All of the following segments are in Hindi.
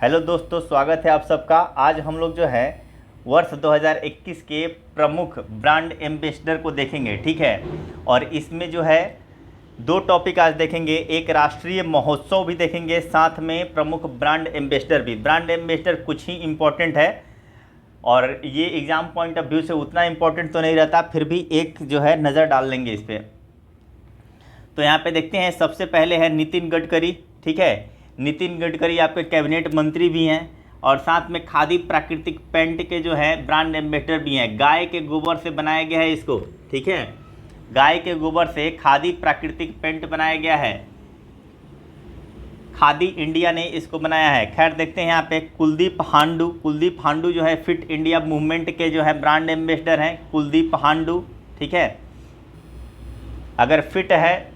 हेलो दोस्तों, स्वागत है आप सबका। आज हम लोग जो है वर्ष 2021 के प्रमुख ब्रांड एम्बेसडर को देखेंगे, ठीक है। और इसमें जो है दो टॉपिक आज देखेंगे, एक राष्ट्रीय महोत्सव भी देखेंगे, साथ में प्रमुख ब्रांड एम्बेसडर भी। ब्रांड एम्बेसडर कुछ ही इम्पोर्टेंट है और ये एग्ज़ाम पॉइंट ऑफ व्यू से उतना इम्पोर्टेंट तो नहीं रहता, फिर भी एक जो है नज़र डाल लेंगे इस पर। तो यहाँ पे देखते हैं, सबसे पहले है नितिन गडकरी, ठीक है। नितिन गडकरी आपके कैबिनेट मंत्री भी हैं और साथ में खादी प्राकृतिक पेंट के जो है ब्रांड एम्बेसडर भी हैं। गाय के गोबर से बनाया गया है इसको, ठीक है। गाय के गोबर से खादी प्राकृतिक पेंट बनाया गया है, खादी इंडिया ने इसको बनाया है। खैर देखते हैं यहाँ पे कुलदीप हांडू। कुलदीप हांडू जो है फिट इंडिया मूवमेंट के जो है ब्रांड एम्बेसडर हैं, कुलदीप हांडू, ठीक है। अगर फिट है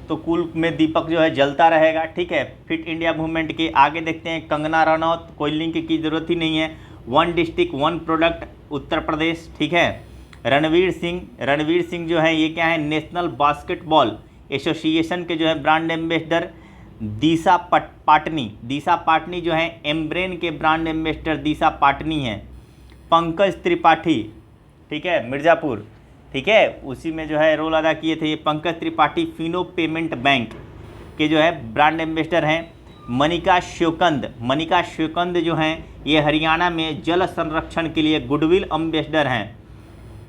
तो कुल में दीपक जो है जलता रहेगा, ठीक है, फिट इंडिया मूवमेंट के। आगे देखते हैं कंगना रनौत, कोई लिंक की ज़रूरत ही नहीं है। One district one product, Uttar Pradesh, ठीक है। रणवीर सिंह जो है ये क्या है, नेशनल बास्केटबॉल एसोसिएशन के जो है ब्रांड एम्बेसडर। दिशा पाटनी जो है एम्ब्रेन के ब्रांड एम्बेसडर दिशा पाटनी हैं। पंकज त्रिपाठी, ठीक है, मिर्ज़ापुर, ठीक है, उसी में जो है रोल अदा किए थे ये पंकज त्रिपाठी, फिनो पेमेंट बैंक के जो है ब्रांड एम्बेसडर हैं। मनिका श्योकंद जो हैं ये हरियाणा में जल संरक्षण के लिए गुडविल एम्बेसडर हैं।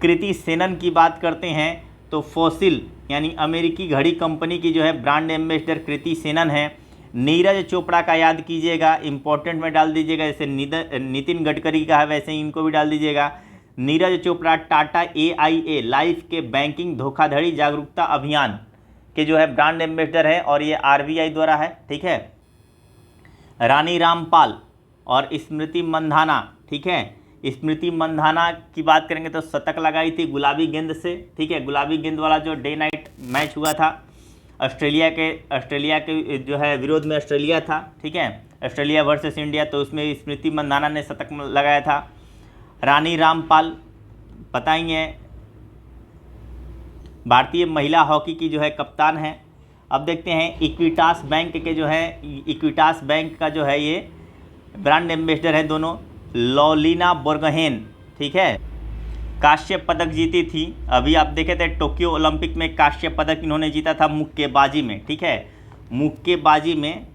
कृति सेनन की बात करते हैं तो फॉसिल यानी अमेरिकी घड़ी कंपनी की जो है ब्रांड एम्बेसडर कृति सेनन है। नीरज चोपड़ा का याद कीजिएगा, इंपॉर्टेंट में डाल दीजिएगा, जैसे नितिन गडकरी का है वैसे ही इनको भी डाल दीजिएगा। नीरज चोपड़ा टाटा AIA लाइफ के बैंकिंग धोखाधड़ी जागरूकता अभियान के जो है ब्रांड एम्बेसडर है और ये RBI द्वारा है, ठीक है। रानी रामपाल और स्मृति मंधाना, ठीक है। स्मृति मंधाना की बात करेंगे तो शतक लगाई थी गुलाबी गेंद से, ठीक है। गुलाबी गेंद वाला जो डे नाइट मैच हुआ था ऑस्ट्रेलिया के जो है विरोध में, ऑस्ट्रेलिया था, ठीक है, ऑस्ट्रेलिया वर्सेस इंडिया, तो उसमें स्मृति मंधाना ने शतक लगाया था। रानी रामपाल पता ही है, भारतीय महिला हॉकी की जो है कप्तान है। अब देखते हैं इक्विटास बैंक के जो है, इक्विटास बैंक का जो है ये ब्रांड एम्बेसडर है दोनों, लॉलिना बोर्गहेन, ठीक है। कांस्य पदक जीती थी, अभी आप देखे थे टोक्यो ओलंपिक में कांस्य पदक इन्होंने जीता था मुक्केबाजी में, ठीक है, मुक्केबाजी में,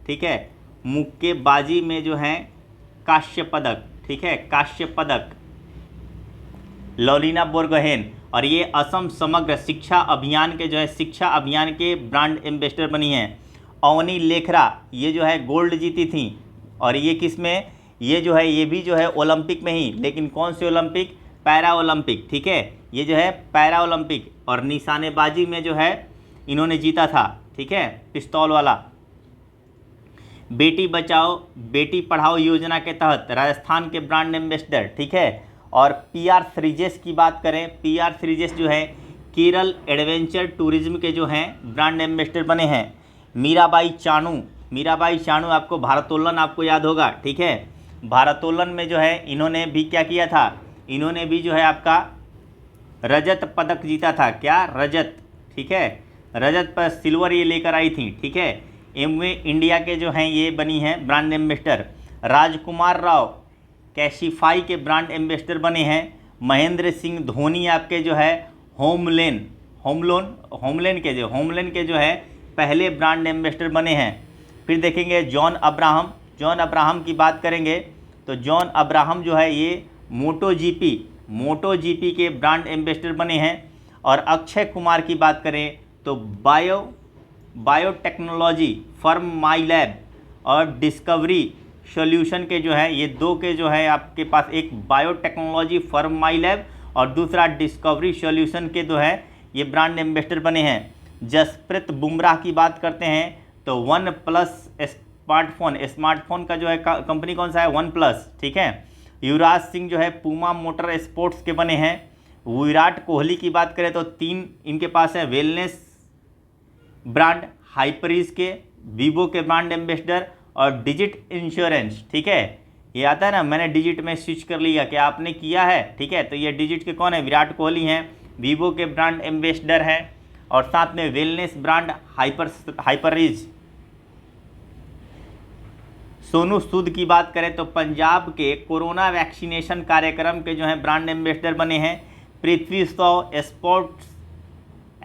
ठीक है, मुक्केबाजी में जो है कांस्य पदक, ठीक है, कांस्य पदक लॉलिना बोर्गहेन। और ये असम समग्र शिक्षा अभियान के जो है शिक्षा अभियान के ब्रांड एम्बेसडर बनी हैं। अवनी लेखरा ये जो है गोल्ड जीती थी और ये किस में, ये जो है ये भी जो है ओलंपिक में ही, लेकिन कौन से ओलंपिक, पैरा ओलंपिक, ठीक है, ये जो है पैरा ओलंपिक। और निशानेबाजी में जो है इन्होंने जीता था, ठीक है, पिस्तौल वाला। बेटी बचाओ बेटी पढ़ाओ योजना के तहत राजस्थान के ब्रांड एम्बेसडर, ठीक है। और PR श्रीजेश की बात करें, PR श्रीजेश जो है केरल एडवेंचर टूरिज्म के जो हैं ब्रांड एम्बेसडर बने हैं। मीराबाई चानू आपको भारोत्तोलन आपको याद होगा, ठीक है, भारोत्तोलन में जो है इन्होंने भी क्या किया था, इन्होंने भी जो है आपका रजत पदक जीता था, क्या रजत, ठीक है, रजत पर सिल्वर ये लेकर आई थी, ठीक है। एमवे इंडिया के जो हैं ये बनी हैं ब्रांड एम्बेसडर। राजकुमार राव कैशिफाई के ब्रांड एम्बेसडर बने हैं। महेंद्र सिंह धोनी आपके जो है होमलेन के जो है पहले ब्रांड एम्बेसडर बने हैं। फिर देखेंगे जॉन अब्राहम की बात करेंगे तो जॉन अब्राहम जो है ये मोटो जीपी के ब्रांड एम्बेसडर बने हैं। और अक्षय कुमार की बात करें तो बायोटेक्नोलॉजी फर्म माई लैब और डिस्कवरी सॉल्यूशन के जो है ये दो के जो है आपके पास, एक बायोटेक्नोलॉजी फर्म माई लैब और दूसरा डिस्कवरी सॉल्यूशन के जो है ये ब्रांड एम्बेसडर बने हैं। जसप्रीत बुमराह की बात करते हैं तो वन प्लस स्मार्टफोन का जो है कंपनी कौन सा है, वन प्लस, ठीक है। युवराज सिंह जो है पूमा मोटर स्पोर्ट्स के बने हैं। विराट कोहली की बात करें तो 3 इनके पास है वेलनेस ब्रांड, हाइपरीज के, वीवो के ब्रांड एम्बेसडर और डिजिट इंश्योरेंस, ठीक है, ये आता है ना, मैंने डिजिट में स्विच कर लिया, क्या आपने किया है, ठीक है, तो ये डिजिट के कौन है, विराट कोहली हैं, वीवो के ब्रांड एम्बेसडर हैं। और साथ में वेलनेस ब्रांड हाइपरीज सोनू सूद की बात करें तो पंजाब के कोरोना वैक्सीनेशन कार्यक्रम के जो हैं ब्रांड एम्बेसडर बने हैं। पृथ्वी शॉ स्पोर्ट्स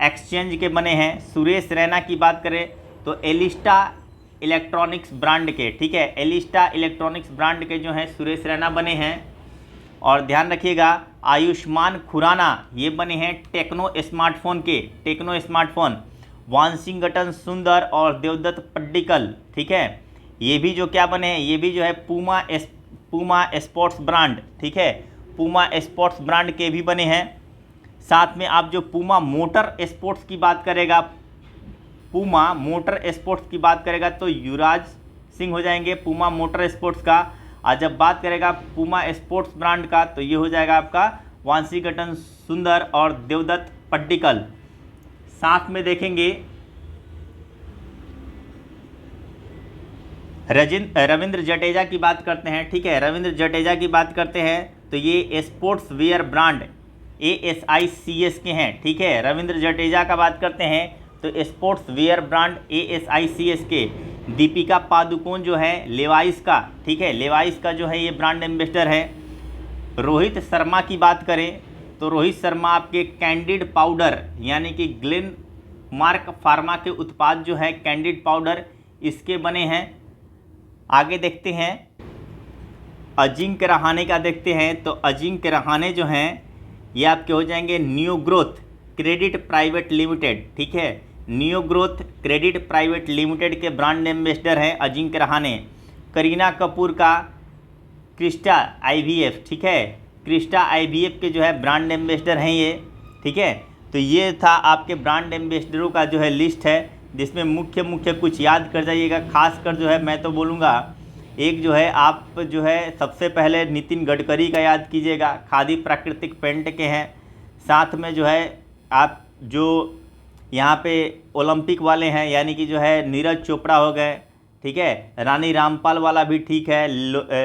एक्सचेंज के बने हैं। सुरेश रैना की बात करें तो एलिस्टा इलेक्ट्रॉनिक्स ब्रांड के, ठीक है, एलिस्टा इलेक्ट्रॉनिक्स ब्रांड के जो हैं सुरेश रैना बने हैं। और ध्यान रखिएगा आयुष्मान खुराना ये बने हैं टेक्नो स्मार्टफोन के, टेक्नो स्मार्टफोन। वांशिंगटन सुंदर और देवदत्त पड्डिकल, ठीक है, ये भी जो क्या बने हैं, ये भी जो है पूमा स्पोर्ट्स ब्रांड, ठीक है, पूमा स्पोर्ट्स ब्रांड के भी बने हैं। साथ में आप जो पूमा मोटर स्पोर्ट्स की बात करेगा, पूमा मोटर स्पोर्ट्स की बात करेगा तो युवराज सिंह हो जाएंगे पूमा मोटर स्पोर्ट्स का। और जब बात करेगा पूमा स्पोर्ट्स ब्रांड का तो ये हो जाएगा आपका वांशिंगटन सुंदर और देवदत्त पड्डिकल। साथ में देखेंगे रविंद्र जडेजा की बात करते हैं, ठीक है, रविंद्र जडेजा की बात करते हैं तो ये स्पोर्ट्स वेयर ब्रांड ASICS के हैं, ठीक है। रविंद्र जडेजा का बात करते हैं तो स्पोर्ट्स वेयर ब्रांड ASICS के। दीपिका पादुकोण जो है लेवाइस का, ठीक है, लेवाइस का जो है ये ब्रांड एम्बेसडर है। रोहित शर्मा की बात करें तो रोहित शर्मा आपके कैंडिड पाउडर यानी कि ग्लेन मार्क फार्मा के उत्पाद जो है कैंडिड पाउडर इसके बने हैं। आगे देखते हैं अजिंक्य रहाणे का देखते हैं तो अजिंक्य रहाणे जो हैं ये आपके हो जाएंगे new growth credit private limited, ठीक है, new growth credit private limited के ब्रांड एम्बेसडर हैं अजिंक्य रहाणे। करीना कपूर का क्रिस्टा IVF, ठीक है, क्रिस्टा IVF के जो है ब्रांड एम्बेसडर हैं ये, ठीक है। तो ये था आपके ब्रांड एम्बेसडरों का जो है लिस्ट है जिसमें मुख्य कुछ याद कर जाइएगा। खासकर जो है मैं तो बोलूँगा एक जो है आप जो है सबसे पहले नितिन गडकरी का याद कीजिएगा, खादी प्राकृतिक पेंट के हैं। साथ में जो है आप जो यहाँ पे ओलंपिक वाले हैं यानी कि जो है नीरज चोपड़ा हो गए, ठीक है, रानी रामपाल वाला भी ठीक है,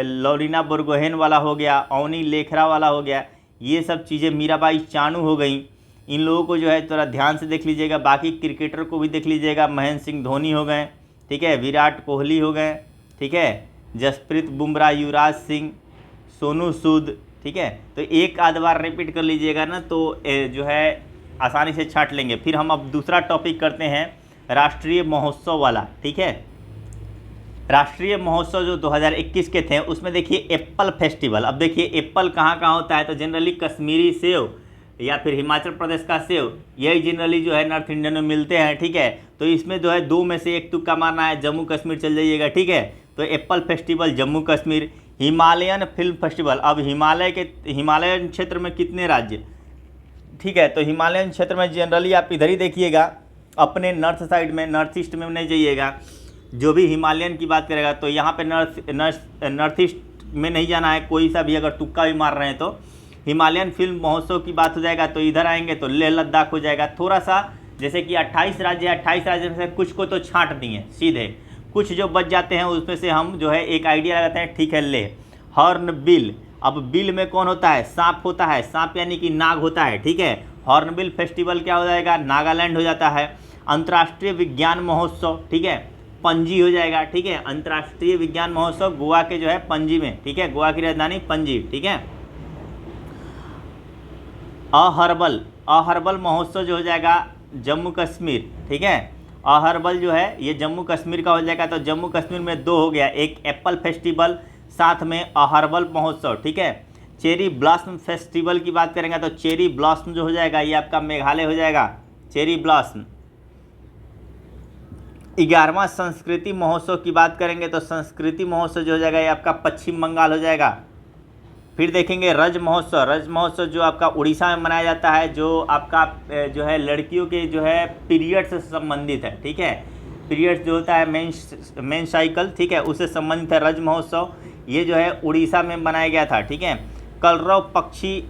लोरीना बोरगोहेन वाला हो गया, अवनी लेखरा वाला हो गया, ये सब चीज़ें मीराबाई चानू हो गई। इन लोगों को जो है थोड़ा ध्यान से देख लीजिएगा। बाकी क्रिकेटर को भी देख लीजिएगा, महेंद्र सिंह धोनी हो गए, ठीक है, विराट कोहली हो गए, ठीक है, जसप्रीत बुमराह, युवराज सिंह, सोनू सूद, ठीक है। तो एक आध बार रिपीट कर लीजिएगा ना तो जो है आसानी से छाट लेंगे। फिर हम अब दूसरा टॉपिक करते हैं राष्ट्रीय महोत्सव वाला, ठीक है। राष्ट्रीय महोत्सव जो 2021 के थे उसमें देखिए एप्पल फेस्टिवल। अब देखिए एप्पल कहाँ होता है तो जनरली कश्मीरी सेव या फिर हिमाचल प्रदेश का सेव, यही जनरली जो है नॉर्थ इंडियन में मिलते हैं, ठीक है। तो इसमें जो है दो में से एक तुक्का मारना है, जम्मू कश्मीर चल जाइएगा, ठीक है। तो Apple festival Jammu Kashmir. Himalayan film festival, अब हिमालयन क्षेत्र में कितने राज्य, ठीक है, तो हिमालयन क्षेत्र में जनरली आप इधर ही देखिएगा, अपने नॉर्थ साइड में, नॉर्थ ईस्ट में नहीं जाइएगा। जो भी हिमालयन की बात करेगा तो यहाँ पे नॉर्थ ईस्ट में नहीं जाना है, कोई सा भी अगर तुक्का भी मार रहे हैं तो। हिमालयन फिल्म महोत्सव की बात हो जाएगा तो इधर आएंगे तो लेह लद्दाख हो जाएगा। थोड़ा सा जैसे कि 28 राज्य है, 28 राज्य में से कुछ को तो छांट दिए सीधे, कुछ जो बच जाते हैं उसमें से हम जो है एक आइडिया लगाते हैं, ठीक है। लेह, हॉर्नबिल, अब बिल में कौन होता है, सांप होता है, सांप यानी कि नाग होता है, ठीक है। हॉर्नबिल फेस्टिवल क्या हो जाएगा, नागालैंड हो जाता है। अंतर्राष्ट्रीय विज्ञान महोत्सव, ठीक है, पणजी हो जाएगा, ठीक है। अंतर्राष्ट्रीय विज्ञान महोत्सव गोवा के जो है पणजी में, ठीक है, गोवा की राजधानी पणजी, ठीक है। अहर्बल महोत्सव जो हो जाएगा जम्मू कश्मीर, ठीक है। अहर्बल जो है ये जम्मू कश्मीर का हो जाएगा। तो जम्मू कश्मीर में दो हो गया, एक एप्पल फेस्टिवल साथ में अहर्बल महोत्सव, ठीक है। चेरी ब्लॉसम फेस्टिवल की बात करेंगे तो चेरी ब्लॉसम जो हो जाएगा ये आपका मेघालय हो जाएगा, चेरी ब्लॉसम। 11वां संस्कृति महोत्सव की बात करेंगे तो संस्कृति महोत्सव जो हो जाएगा ये आपका पश्चिम बंगाल हो जाएगा। फिर देखेंगे रज महोत्सव जो आपका उड़ीसा में मनाया जाता है, जो आपका जो है लड़कियों के जो है पीरियड से संबंधित है, ठीक है। पीरियड्स जो होता है मेन साइकिल, ठीक है, उससे संबंधित है रज महोत्सव। ये जो है उड़ीसा में मनाया गया था, ठीक है। कलरव पक्षी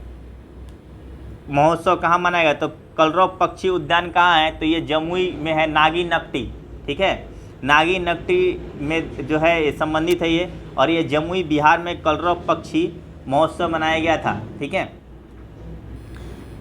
महोत्सव कहाँ मनाया गया तो कलरव पक्षी उद्यान कहाँ है तो ये जमुई में है, नागी नकटी, ठीक है, नागी नकटी में जो है संबंधित है ये। और ये जमुई बिहार में कलरव पक्षी महोत्सव मनाया गया था, ठीक है।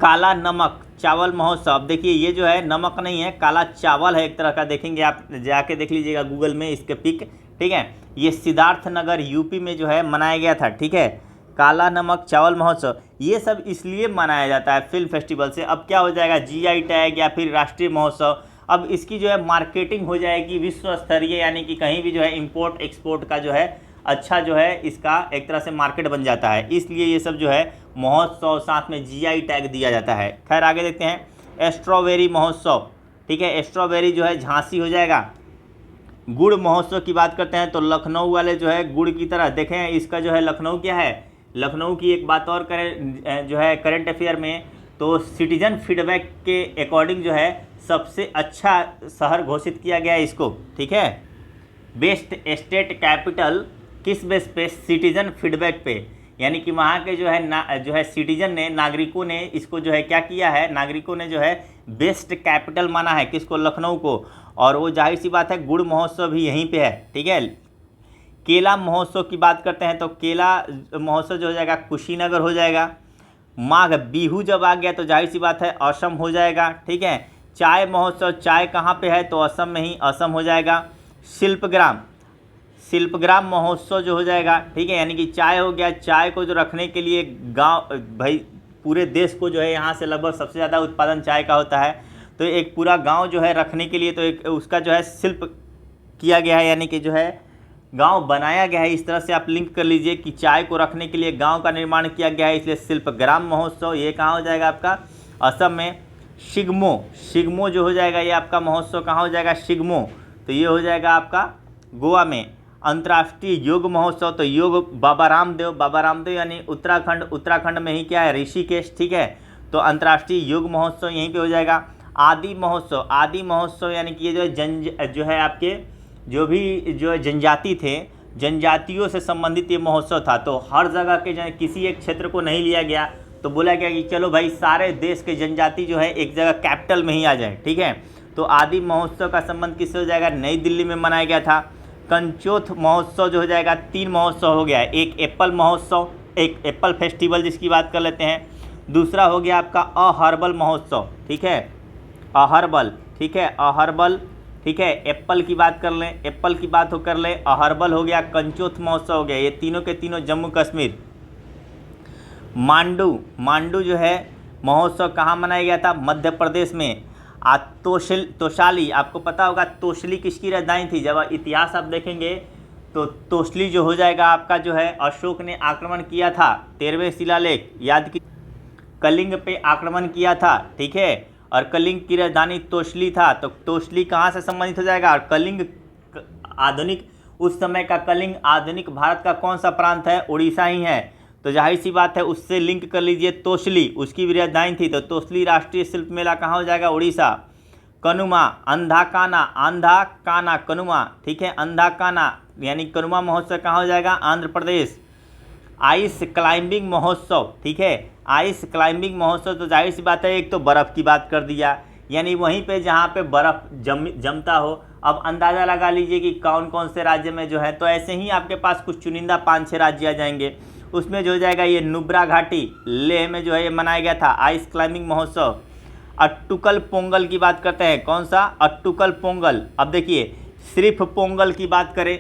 काला नमक चावल महोत्सव, अब देखिए ये जो है नमक नहीं है, काला चावल है एक तरह का, देखेंगे आप जाके देख लीजिएगा गूगल में इसके पिक, ठीक है। ये सिद्धार्थनगर यूपी में जो है मनाया गया था, ठीक है। काला नमक चावल महोत्सव, ये सब इसलिए मनाया जाता है फिल्म फेस्टिवल से। अब क्या हो जाएगा, जीआई टैग या फिर राष्ट्रीय महोत्सव, अब इसकी जो है मार्केटिंग हो जाएगी विश्व स्तरीय, यानी कि कहीं भी जो है इंपोर्ट एक्सपोर्ट का जो है अच्छा जो है इसका एक तरह से मार्केट बन जाता है, इसलिए ये सब जो है महोत्सव साथ में जीआई टैग दिया जाता है। खैर आगे देखते हैं, स्ट्रॉबेरी महोत्सव, ठीक है। स्ट्रॉबेरी जो है झांसी हो जाएगा। गुड़ महोत्सव की बात करते हैं तो लखनऊ वाले जो है गुड़ की तरह देखें, इसका जो है लखनऊ क्या है, लखनऊ की एक बात और करें जो है करंट अफेयर में, तो सिटीजन फीडबैक के अकॉर्डिंग जो है सबसे अच्छा शहर घोषित किया गया है इसको, ठीक है। बेस्ट स्टेट कैपिटल किस बेस पे, सिटीजन फीडबैक पे, यानी कि वहाँ के जो है सिटीजन ने, नागरिकों ने इसको जो है क्या किया है, नागरिकों ने जो है बेस्ट कैपिटल माना है किसको, लखनऊ को। और वो जाहिर सी बात है गुड़ महोत्सव भी यहीं पे है, ठीक है। केला महोत्सव की बात करते हैं तो केला महोत्सव जो हो जाएगा कुशीनगर हो जाएगा। माघ बिहू जब आ गया तो जाहिर सी बात है असम हो जाएगा, ठीक है। चाय महोत्सव, चाय कहाँ पे है तो असम में ही, असम हो जाएगा। शिल्पग्राम महोत्सव जो हो जाएगा, ठीक है, यानी कि चाय हो गया, चाय को जो रखने के लिए गांव, भाई पूरे देश को जो है यहाँ से लगभग सबसे ज़्यादा उत्पादन चाय का होता है, तो एक पूरा गांव जो है रखने के लिए तो एक उसका जो है शिल्प किया गया है, यानी कि जो है गांव बनाया गया है। इस तरह से आप लिंक कर लीजिए कि चाय को रखने के लिए गांव का निर्माण किया गया है, इसलिए शिल्पग्राम महोत्सव ये कहाँ हो जाएगा आपका, असम में। शिग्मो जो हो जाएगा ये आपका महोत्सव कहाँ हो जाएगा, शिग्मो, तो ये हो जाएगा आपका गोवा में। अंतर्राष्ट्रीय योग महोत्सव, तो योग बाबा रामदेव यानी उत्तराखंड में ही क्या है, ऋषिकेश, ठीक है। तो अंतर्राष्ट्रीय योग महोत्सव यहीं पे हो जाएगा। आदि महोत्सव यानी कि ये जो है आपके जो भी जो जनजाति थे, जनजातियों से संबंधित ये महोत्सव था, तो हर जगह के जो किसी एक क्षेत्र को नहीं लिया गया, तो बोला गया कि चलो भाई सारे देश के जनजाति जो है एक जगह कैपिटल में ही आ जाए, ठीक है। तो आदि महोत्सव का संबंध किससे हो जाएगा, नई दिल्ली में मनाया गया था। कंचोथ महोत्सव जो हो जाएगा, 3 महोत्सव हो गया है, एक एप्पल महोत्सव, एक एप्पल फेस्टिवल जिसकी बात कर लेते हैं, दूसरा हो गया आपका अहर्बल महोत्सव, ठीक है, अहर्बल, ठीक है, अहर्बल, ठीक है। एप्पल की बात कर लें, एप्पल की बात हो कर ले, अहर्बल हो गया, कंचोथ महोत्सव हो गया, ये तीनों के तीनों जम्मू कश्मीर। मांडू जो है महोत्सव कहाँ मनाया गया था, मध्य प्रदेश में। तोशाली, आपको पता होगा तोशली किसकी राजधानी थी, जब इतिहास आप देखेंगे तो तोशली जो हो जाएगा आपका जो है अशोक ने आक्रमण किया था, 13वें शिलालेख याद की, कलिंग पे आक्रमण किया था, ठीक है, और कलिंग की राजधानी तोशली था, तो तोशली कहाँ से संबंधित हो जाएगा, और कलिंग आधुनिक, उस समय का कलिंग आधुनिक भारत का कौन सा प्रांत है, उड़ीसा ही है, तो जाहिर सी बात है उससे लिंक कर लीजिए, तोशली उसकी भी राजधानी थी, तो तोशली राष्ट्रीय शिल्प मेला कहाँ हो जाएगा, उड़ीसा। कनुमा, आंधा काना कनुमा, ठीक है, आंधा काना यानी कनुमा महोत्सव कहाँ हो जाएगा, आंध्र प्रदेश। आइस क्लाइंबिंग महोत्सव, ठीक है, आइस क्लाइंबिंग महोत्सव, तो जाहिर सी बात है एक तो बर्फ़ की बात कर दिया, यानी वहीं पे जहाँ पे बर्फ़ जमता हो। अब अंदाज़ा लगा लीजिए कि कौन कौन से राज्य में जो है, तो ऐसे ही आपके पास कुछ चुनिंदा 5-6 राज्य आ जाएंगे, उसमें जो हो जाएगा ये नुब्रा घाटी लेह में जो है ये मनाया गया था आइस क्लाइंबिंग महोत्सव। अट्टुकल पोंगल की बात करते हैं, कौन सा, अट्टुकल पोंगल। अब देखिए सिर्फ पोंगल की बात करें,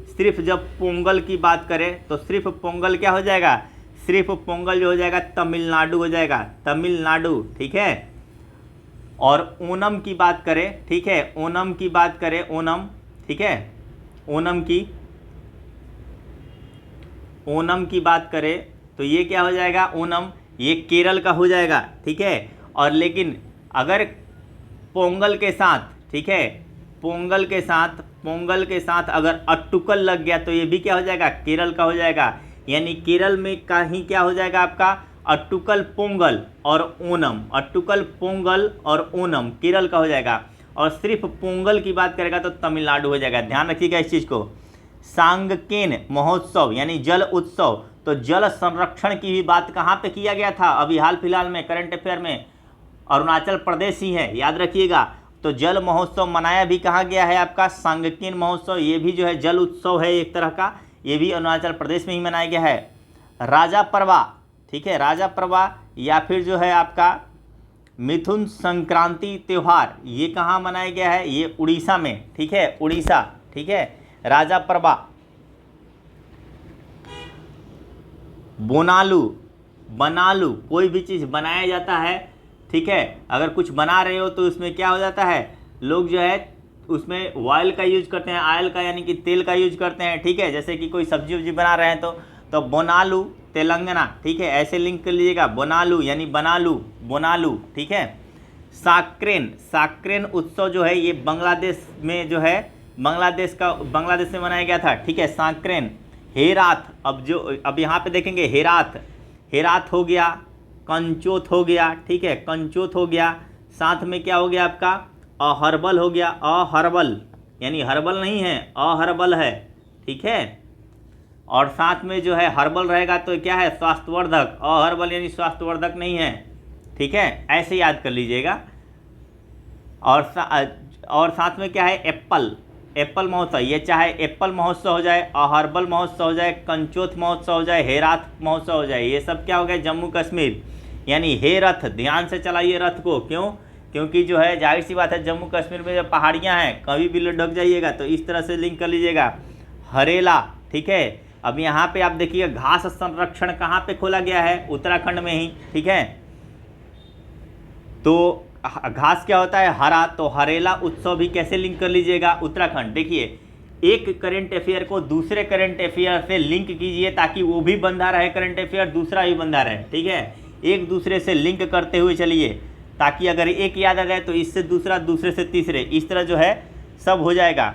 सिर्फ जब पोंगल की बात करें तो सिर्फ पोंगल क्या हो जाएगा, सिर्फ पोंगल जो हो जाएगा तमिलनाडु हो जाएगा, तमिलनाडु, ठीक है। और ओणम की बात करें, ठीक है, ओणम की बात करें, ओणम, ठीक है, ओणम की बात करें तो ये क्या हो जाएगा, ओणम ये केरल का हो जाएगा, ठीक है। और लेकिन अगर पोंगल के साथ, ठीक है, पोंगल के साथ अगर अट्टुकल लग गया तो ये भी क्या हो जाएगा, केरल का हो जाएगा, यानी केरल में कहीं क्या हो जाएगा आपका अट्टुकल पोंगल और ओणम, अट्टुकल पोंगल और ओणम केरल का हो जाएगा। और सिर्फ पोंगल की बात करेगा तो तमिलनाडु हो जाएगा, ध्यान रखिएगा इस चीज़ को। सांगकेन महोत्सव यानी जल उत्सव, तो जल संरक्षण की भी बात कहाँ पे किया गया था, अभी हाल फिलहाल में करंट अफेयर में अरुणाचल प्रदेश ही है, याद रखिएगा। तो जल महोत्सव मनाया भी कहाँ गया है आपका, सांगकेन महोत्सव, ये भी जो है जल उत्सव है एक तरह का, ये भी अरुणाचल प्रदेश में ही मनाया गया है। राजा परवा, ठीक है, राजा परवा या फिर जो है आपका मिथुन संक्रांति त्यौहार, ये कहाँ मनाया गया है, ये उड़ीसा में, ठीक है, उड़ीसा, ठीक है, राजाप्रभा, बोनालू, बनालू, कोई भी चीज़ बनाया जाता है, ठीक है। अगर कुछ बना रहे हो तो उसमें क्या हो जाता है, लोग जो है उसमें ऑयल का यूज करते हैं, ऑयल का यानी कि तेल का यूज करते हैं, ठीक है। जैसे कि कोई सब्जी उब्जी बना रहे हैं तो बोनालू तेलंगाना, ठीक है, ऐसे लिंक कर लीजिएगा, बोनालू यानी बनालू, बोनालू, ठीक है। साक्रेन, साक्रेन उत्सव जो है ये बांग्लादेश में जो है, बांग्लादेश में मनाया गया था, ठीक है, साक्रेन। हेरात, अब यहाँ पे देखेंगे हेरात हो गया, कंचोत हो गया, ठीक है, कंचोत हो गया। साथ में क्या हो गया आपका, अहरबल हो गया, अहरबल यानी हर्बल नहीं है, अहरबल है, ठीक है। और साथ में जो है हर्बल रहेगा तो क्या है, स्वास्थ्यवर्धक, अहरबल यानी स्वास्थ्यवर्धक नहीं है, ठीक है, ऐसे याद कर लीजिएगा। और साथ में क्या है, एप्पल महोत्सव, ये चाहे एप्पल महोत्सव हो जाए, अहरबल महोत्सव हो जाए, कंचोथ महोत्सव हो जाए, हेरात महोत्सव हो जाए, ये सब क्या हो गया, जम्मू कश्मीर। यानी हे रथ, ध्यान से चलाइए रथ को, क्यों, क्योंकि जो है जाहिर सी बात है जम्मू कश्मीर में जो पहाड़ियाँ हैं कभी भी लुढ़क जाइएगा, तो इस तरह से लिंक कर लीजिएगा। हरेला, ठीक है। अब यहाँ पे आप देखिएगा घास संरक्षण कहाँ पे खोला गया है, उत्तराखंड में ही, ठीक है। तो घास क्या होता है, हरा, तो हरेला उत्सव भी कैसे लिंक कर लीजिएगा, उत्तराखंड। देखिए एक करंट अफेयर को दूसरे करंट अफेयर से लिंक कीजिए ताकि वो भी बंधा रहे करंट अफेयर, दूसरा भी बंधा रहे, ठीक है। एक दूसरे से लिंक करते हुए चलिए ताकि अगर एक याद आ जाए तो इससे दूसरा, दूसरे से तीसरे, इस तरह जो है सब हो जाएगा।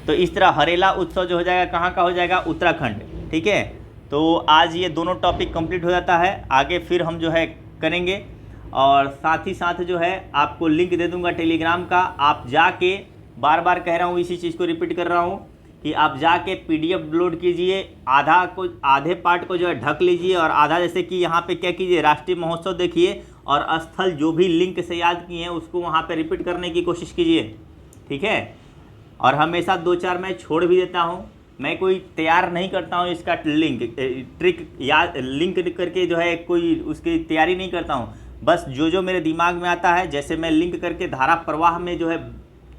तो इस तरह हरेला उत्सव जो हो जाएगा कहाँ का हो जाएगा, उत्तराखंड, ठीक है। तो आज ये दोनों टॉपिक कंप्लीट हो जाता है, आगे फिर हम जो है करेंगे। और साथ ही साथ जो है आपको लिंक दे दूंगा टेलीग्राम का, आप जाके, बार बार कह रहा हूँ, इसी चीज़ को रिपीट कर रहा हूँ कि आप जाके PDF अपलोड कीजिए, आधे पार्ट को जो है ढक लीजिए और आधा, जैसे कि यहाँ पे क्या कीजिए, राष्ट्रीय महोत्सव देखिए और स्थल जो भी लिंक से याद किए हैं उसको वहाँ पे रिपीट करने की कोशिश कीजिए, ठीक है। और हमेशा 2-4 मैं छोड़ भी देता हूँ, मैं कोई तैयार नहीं करता हूँ इसका ट्रिक याद लिंक करके जो है कोई उसकी तैयारी नहीं करता हूँ, बस जो मेरे दिमाग में आता है, जैसे मैं लिंक करके धारा प्रवाह में जो है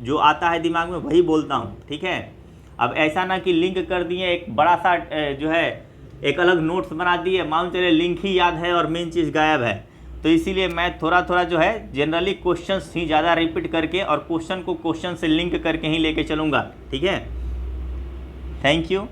जो आता है दिमाग में वही बोलता हूँ, ठीक है। अब ऐसा ना कि लिंक कर दिए एक बड़ा सा जो है एक अलग नोट्स बना दिए, मान चले लिंक ही याद है और मेन चीज़ गायब है। तो इसीलिए मैं थोड़ा थोड़ा जो है जनरली क्वेश्चंस ही ज़्यादा रिपीट करके और क्वेश्चन को क्वेश्चन से लिंक करके ही लेके चलूँगा, ठीक है। Thank you.